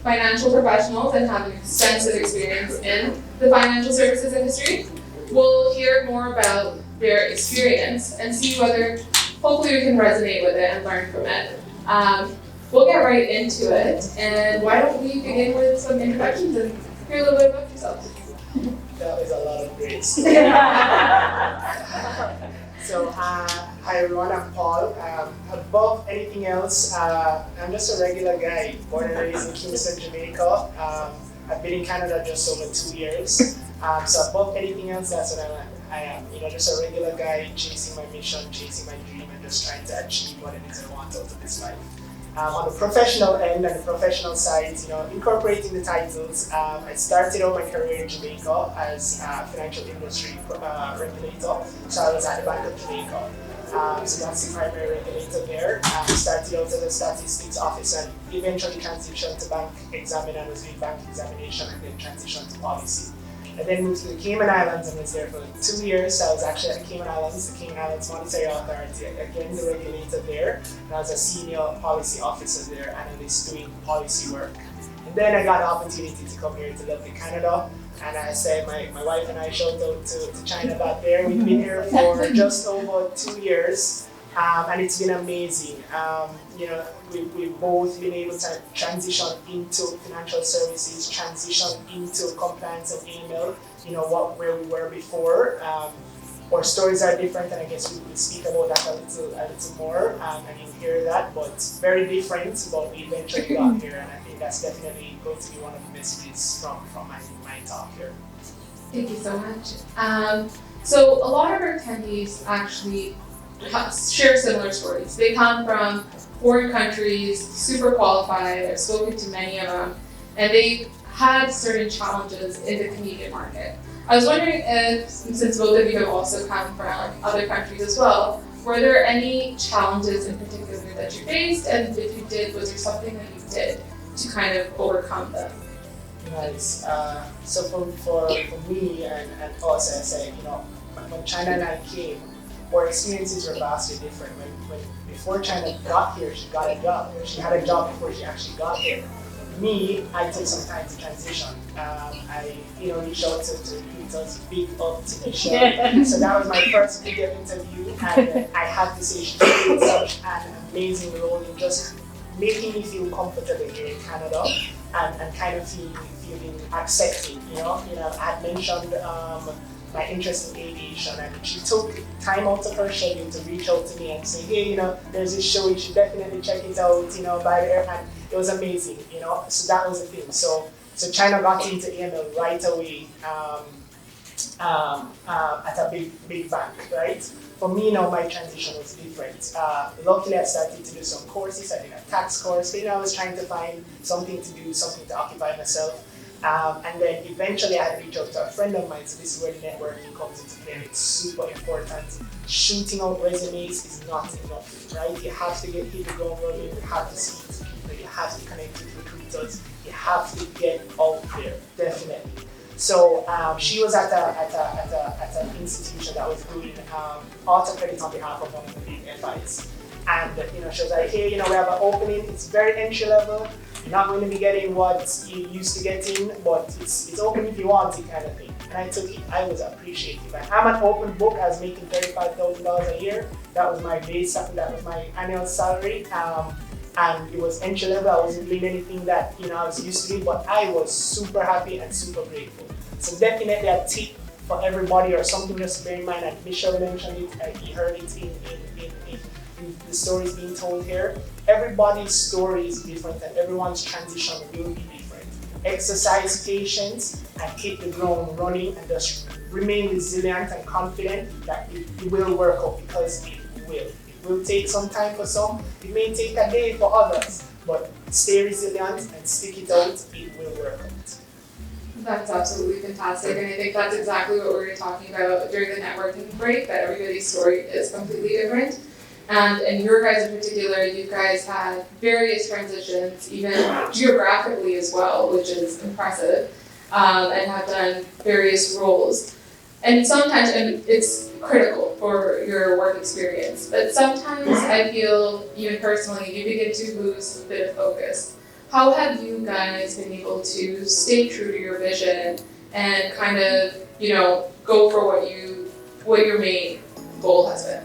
financial professionals and have an extensive experience in the financial services industry. We'll hear more about their experience and see whether hopefully we can resonate with it and learn from it. We'll get right into it, and why don't we begin with some introductions and hear a little bit about yourselves. That was a lot of great stuff. So, hi everyone, I'm Paul. Above anything else, I'm just a regular guy, born and raised in Kingston, Jamaica. I've been in Canada just over 2 years. So above anything else, that's what I am. Just a regular guy chasing my mission, chasing my dream, and just trying to achieve what it is I want out of this life. On the professional end and the professional side, incorporating the titles, I started out my career in Jamaica as a financial industry regulator. So I was at the Bank of Jamaica. So that's the primary regulator there. Started out as a statistics officer and eventually transitioned to bank examiner and was doing bank examination and then transitioned to policy. I then moved to the Cayman Islands and was there for 2 years. So I was actually at the Cayman Islands Monetary Authority, again the regulator there. And I was a senior policy officer there, analyst doing policy work. And then I got the opportunity to come here to lovely Canada. And I said, my wife and I showed out to China back there. We've been here for just over 2 years. And it's been amazing. We've both been able to transition into financial services, transition into compliance and AML, where we were before. Our stories are different, and I guess we will speak about that a little more, and you'll hear that, but very different, but we eventually got here, and I think that's definitely going to be one of the messages from my talk here. Thank you so much. So a lot of our attendees actually share similar stories. They come from foreign countries, super qualified, I've spoken to many of them, and they've had certain challenges in the Canadian market. I was wondering if, since both of you have also come from other countries as well, were there any challenges in particular that you faced, and if you did, was there something that you did to kind of overcome them? Nice. So for me and us, I say, when China and I came, our experiences were vastly different. When before China got here, she got a job. She had a job before she actually got here. Me, I took some time to transition. I reached out to recruiters, big up to Michelle. So that was my first video interview, and I have to say she did such an amazing role in just making me feel comfortable here in Canada and kind of feeling accepted. I had mentioned my interest in aviation, and she took time out of her schedule to reach out to me and say, hey, there's this show, you should definitely check it out, by there, and it was amazing, so that was the thing. So China got into AML right away at a big bank, right? For me now, my transition was different. Luckily, I started to do some courses. I did a tax course, I was trying to find something to do, something to occupy myself. And then eventually I had reached out to a friend of mine, so this is where networking comes into play. It's super important. Shooting out resumes is not enough, right? You have to get people going running, you have to speak to people, you have to connect with recruiters, you have to get out there, definitely. So she was at an institution that was doing auto credit on behalf of one of the big FIs. And she was like, hey, we have an opening, it's very entry level. You're not going to be getting what you used to getting, but it's open if you want it, kind of thing. And I took it. I was appreciative. And I'm an open book. I was making $35,000 a year. That was my base. That was my annual salary. And it was entry level. I wasn't doing anything that I was used to do, but I was super happy and super grateful. So definitely a tip for everybody, or something just to bear in mind. And Michelle mentioned it. You heard it in the stories being told here. Everybody's story is different, and everyone's transition will be different. Exercise patience and hit the ground running, and just remain resilient and confident that it will work out, because it will. It will take some time for some. It may take a day for others, but stay resilient and stick it out. It will work out. That's absolutely fantastic, and I think that's exactly what we were talking about during the networking break, that everybody's story is completely different. And in your guys in particular, you guys had various transitions, even geographically as well, which is impressive, and have done various roles. And sometimes, and it's critical for your work experience, but sometimes I feel, even personally, you begin to lose a bit of focus. how have you guys been able to stay true to your vision and kind of, go for what your main goal has been?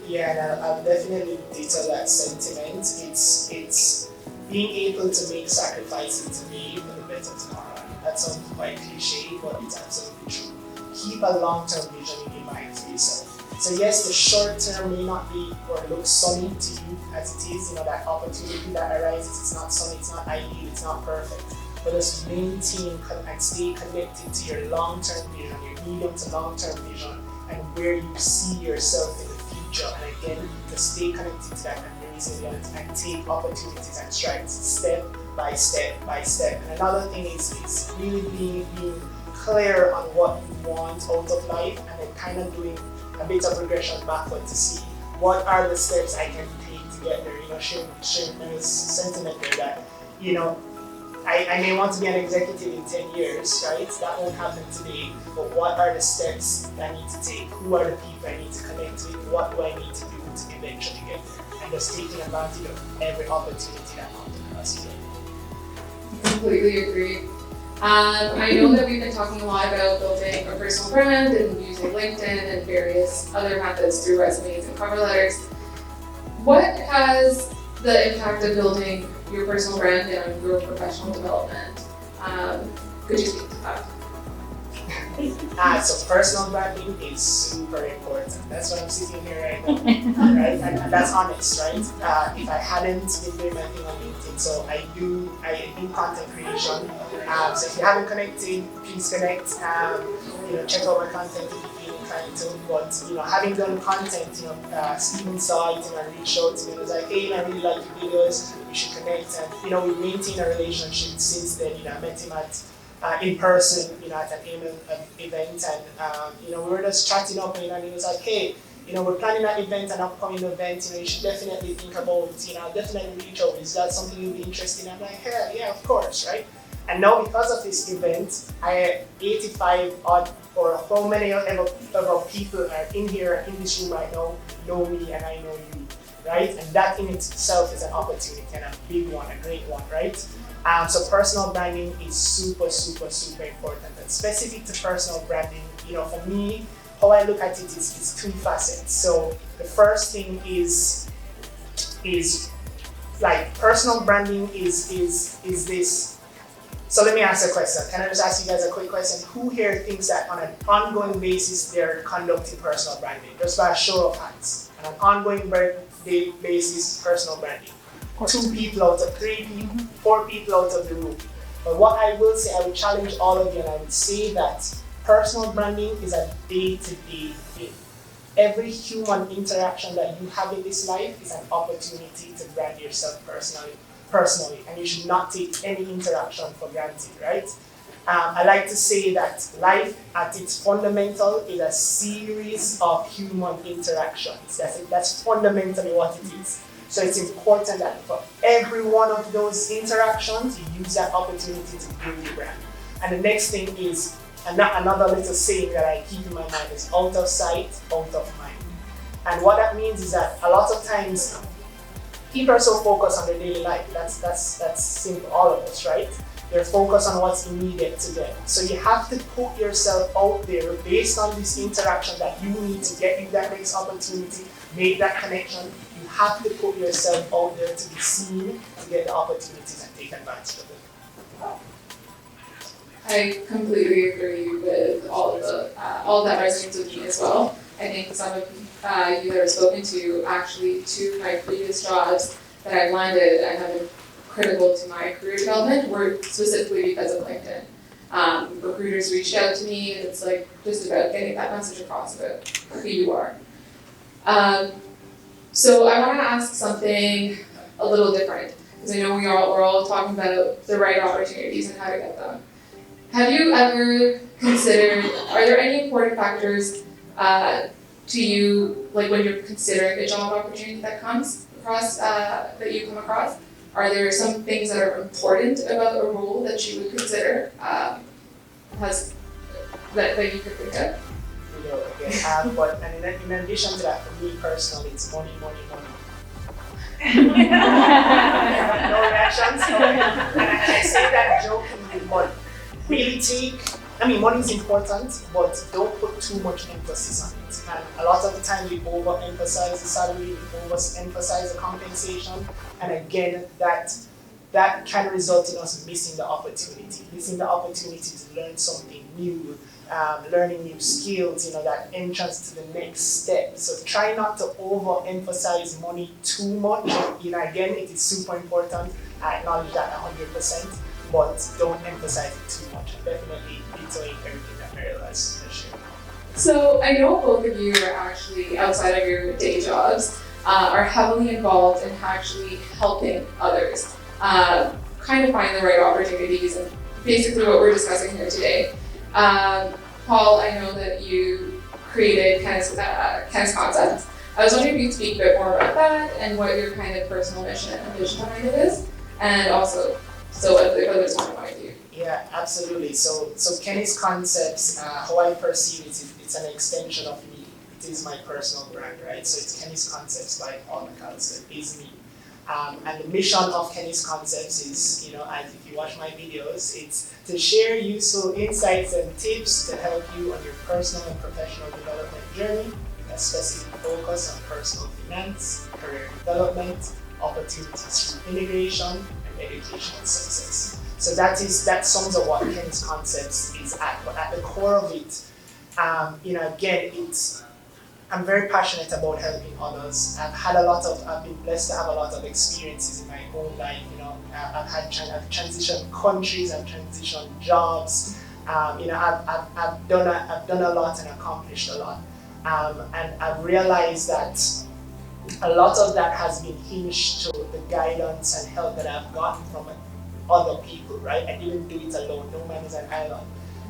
Yeah, and I'll definitely detail that sentiment. It's being able to make sacrifices today for the better tomorrow. That sounds quite cliche, but it's absolutely true. Keep a long-term vision in your mind for yourself. So yes, the short term may not be or look sunny to you as it is, that opportunity that arises, it's not sunny, it's not ideal, it's not perfect. But just maintain and stay connected to your long-term vision, your medium to long-term vision, and where you see yourself in the future. And again, to stay connected to that and be resilient and take opportunities and strides step by step by step. And another thing is really being clear on what you want out of life, and then kind of doing a bit of regression backward to see what are the steps I can take to get there. Sharing Mary's sentiment there that, I may want to be an executive in 10 years, right? That won't happen today, but what are the steps that I need to take? Who are the people I need to connect with? What do I need to do to eventually get there? And just taking advantage of every opportunity that comes across you. Completely agree. I know that we've been talking a lot about building a personal brand and using LinkedIn and various other methods through resumes and cover letters. What has the impact of building your personal brand and your professional development? Could you speak to that? So personal branding is super important. That's why I'm sitting here right now, right? And that's honest, right? If I hadn't been doing my thing on LinkedIn, so I do content creation. So if you haven't connected, please connect. Check out my content if you feel inclined to. But having done content, Stephen saw it and reached out to me and was like, hey, I really like your videos. We should connect. And we've maintained a relationship since then. I met him at in person, at an event, and we were just chatting up, and he was like, hey, we're planning an event, an upcoming event, you should definitely think about it, definitely reach out. Is that something you'd be interested in? I'm like, yeah, of course, right? And now because of this event, I have 85 odd, or how many ever people are in here, in this room right now, know me and I know you, right? And that in itself is an opportunity and a big one, a great one, right? So personal branding is super, super, super important. And specific to personal branding, for me, how I look at it is two facets. So the first thing is like personal branding is this. So let me ask a question. Can I just ask you guys a quick question? Who here thinks that on an ongoing basis they're conducting personal branding? Just by a show of hands. On an ongoing basis, personal branding. 2 people out of 3 people, 4 people out of the room. But what I will say, I would challenge all of you, and I would say that personal branding is a day-to-day thing. Every human interaction that you have in this life is an opportunity to brand yourself personally, and you should not take any interaction for granted, right? I like to say that life at its fundamental is a series of human interactions. That's fundamentally what it is. So it's important that for every one of those interactions, you use that opportunity to build your brand. And the next thing is, another little saying that I keep in my mind is out of sight, out of mind. And what that means is that a lot of times, people are so focused on their daily life. That's simple, all of us, right? They're focused on what's immediate to them. So you have to put yourself out there based on this interaction that you need to get you that next opportunity, make that connection. You have to put yourself out there to be seen, to get the opportunities and take advantage of them. I completely agree with all that resonates with me as well. I think some of you that I've spoken to, actually, to my previous jobs that I've landed and have been critical to my career development were specifically because of LinkedIn. Recruiters reached out to me, and it's like just about getting that message across about who you are. So I want to ask something a little different, because I know we're all talking about the right opportunities and how to get them. Have you ever considered, are there any important factors to you, like when you're considering a job opportunity that comes across, that you come across? Are there some things that are important about a role that you would consider that you could think of? But in addition to that, for me personally, it's money. No reactions? Okay. And I say that jokingly, but really money is important, but don't put too much emphasis on it. And a lot of the time we overemphasize the salary, we overemphasize the compensation, and again, that can result in us missing the opportunity to learn something new, learning new skills, that entrance to the next step. So try not to overemphasize money too much. Again, it is super important. I acknowledge that 100%, but don't emphasize it too much. Definitely vetoing everything that Meryl has shared. So I know both of you are actually, outside of your day jobs, are heavily involved in actually helping others kind of find the right opportunities, and basically what we're discussing here today. Paul, I know that you created Kennis Concepts. I was wondering if you could speak a bit more about that and what your kind of personal mission and vision behind it is, and also what the others want to do. Yeah, absolutely. So Kennis Concepts, how I perceive it, it's an extension of me. It is my personal brand, right? So it's Kennis Concepts by Paul McAllister, is me. And the mission of Kennis Concepts is, as if you watch my videos, it's to share useful insights and tips to help you on your personal and professional development journey, with a specific focus on personal finance, career development, opportunities through integration, and educational success. So that sums up what Kennis Concepts is at. But at the core of it, again, I'm very passionate about helping others. I've been blessed to have a lot of experiences in my own life. I've transitioned countries, I've transitioned jobs. I've done a lot and accomplished a lot. And I've realized that a lot of that has been hinged to the guidance and help that I've gotten from other people, right? I didn't do it alone. No man is an island.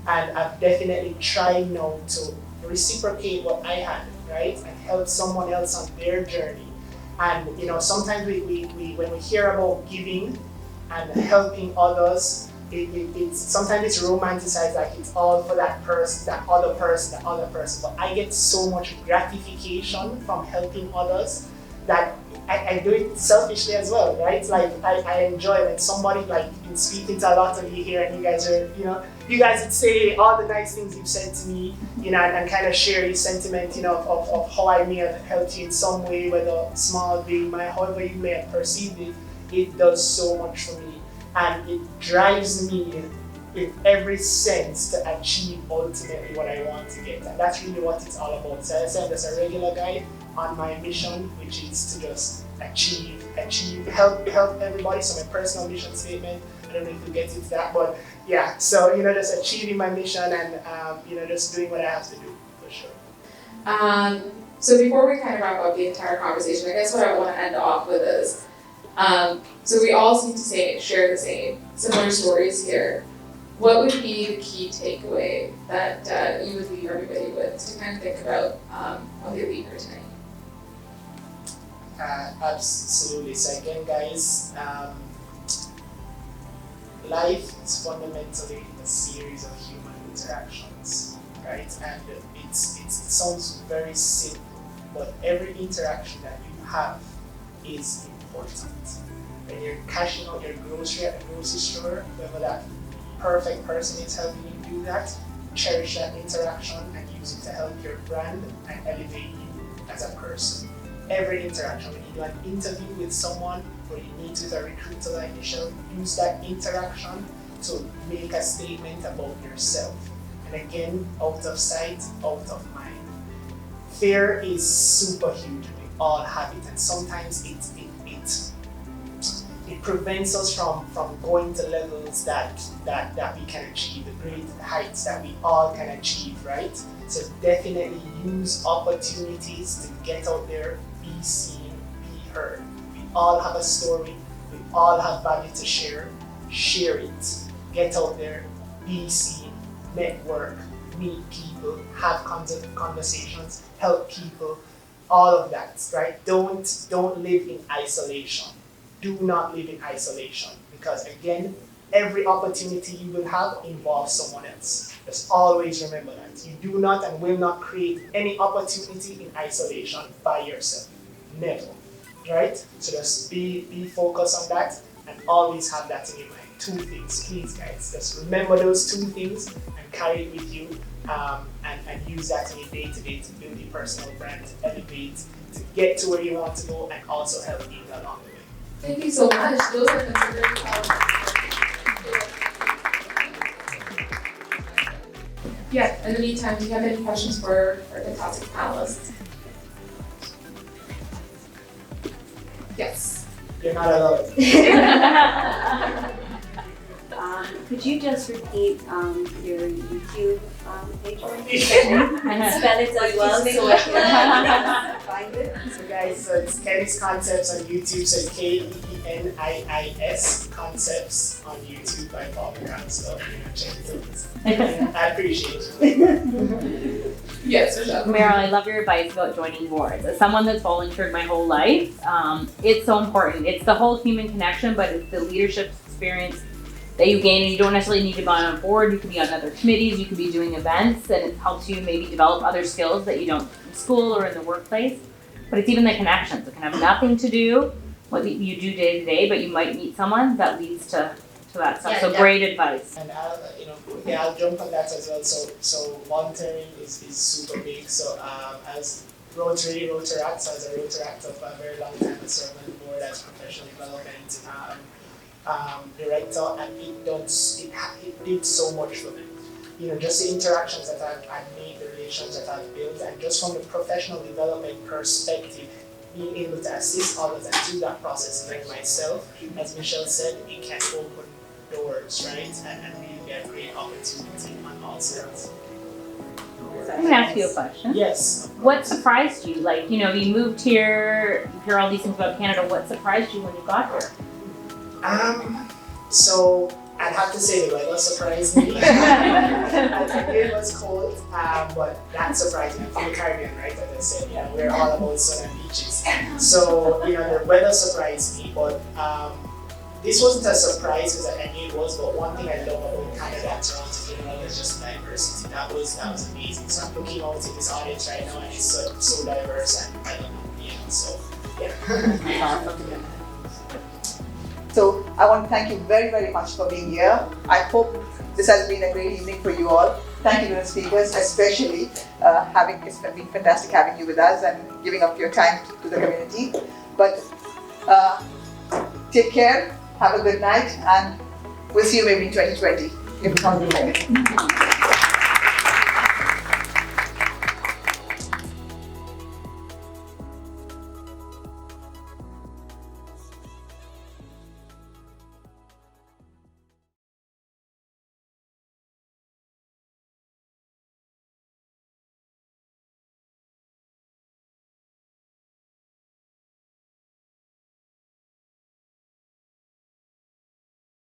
And I've definitely tried now to reciprocate what I had, right, and help someone else on their journey. And sometimes we when we hear about giving and helping others, sometimes it's romanticized, like it's all for that person, that other person. But I get so much gratification from helping others that I do it selfishly as well, right? Like I enjoy when somebody, like, been speaking to a lot of you here, and you guys are, you guys would say all the nice things you've said to me, and kind of share your sentiment, of how I may have helped you in some way, whether small, big, however you may have perceived it. It does so much for me, and it drives me in every sense to achieve ultimately what I want to get, and that's really what it's all about. So as I said, I'm just a regular guy on my mission, which is to just help everybody. So my personal mission statement, I don't know if we'll get into that, but yeah, so just achieving my mission and just doing what I have to do, for sure. So before we kind of wrap up the entire conversation, I guess what I want to end off with is, so we all seem to share the similar stories here. What would be the key takeaway that you would leave everybody with to kind of think about when they leave here tonight? Absolutely. So again, guys, life is fundamentally a series of human interactions, right? And it sounds very simple, but every interaction that you have is important. When you're cashing out your grocery at the grocery store, whether that perfect person is helping you do that, cherish that interaction and use it to help your brand and elevate you as a person. Every interaction, when you do an interview with someone or you meet with a recruiter like Michelle, use that interaction to make a statement about yourself. And again, out of sight, out of mind. Fear is super huge. We all have it, and sometimes it prevents us from going to levels that we can achieve, the great heights that we all can achieve, right? So definitely use opportunities to get out there, be seen, be heard. We all have a story, we all have value to share it. Get out there, be seen, network, meet people, have conversations, help people, all of that, right? Don't live in isolation. Do not live in isolation, because again, every opportunity you will have involves someone else. Just always remember that. You do not and will not create any opportunity in isolation by yourself. Never. right? So just be focused on that and always have that in your mind. 2 things, please guys. Just remember those 2 things and carry it with you and use that in your day-to-day to build your personal brand, to elevate, to get to where you want to go and also help people along the way. Thank you so much. Those are considered Yeah, in the meantime, do you have any questions for our fantastic panelists? Yes. You're not alone. Could you just repeat your YouTube page and spell it as well so I can find it? So guys, so it's Kenis Concepts on YouTube, so Kenis Concepts on YouTube by Paul McCann, so check it out. I appreciate it. Yes, for sure. Meryl, I love your advice about joining boards. As someone that's volunteered my whole life, it's so important. It's the whole human connection, but it's the leadership experience that you gain, and you don't necessarily need to be on a board. You can be on other committees, you can be doing events, and it helps you maybe develop other skills that you don't in school or in the workplace. But it's even the connections. It can have nothing to do what you do day to day, but you might meet someone that leads to that stuff. So great advice. And I'll jump on that as well. So volunteering is super big. So as Rotaracts, as a Rotaract of a very long time, I served on the board as professional development director, and it did so much for me. Just the interactions that I've made, the relations that I've built, and just from the professional development perspective, being able to assist others and do that process like myself, as Michelle said, it can open doors, right? And really be a great opportunity on all sides. I'm gonna ask you a question. Yes. What surprised you? Like, you moved here, you hear all these things about Canada. What surprised you when you got here? So I'd have to say the weather surprised me. It was cold, but that surprised me. I'm from the Caribbean, right? As I said, we're all about sun and beaches. So, the weather surprised me, but this wasn't a surprise because I knew it was, but one thing I love about Canada and Toronto in general is just diversity. That was amazing. So I'm looking out at this audience right now and it's so diverse and I don't know, so yeah. So I want to thank you very, very much for being here. I hope this has been a great evening for you all. Thank you to the speakers, especially it's been fantastic having you with us and giving up your time to the community. But take care, have a good night, and we'll see you maybe in 2020 if it's not before.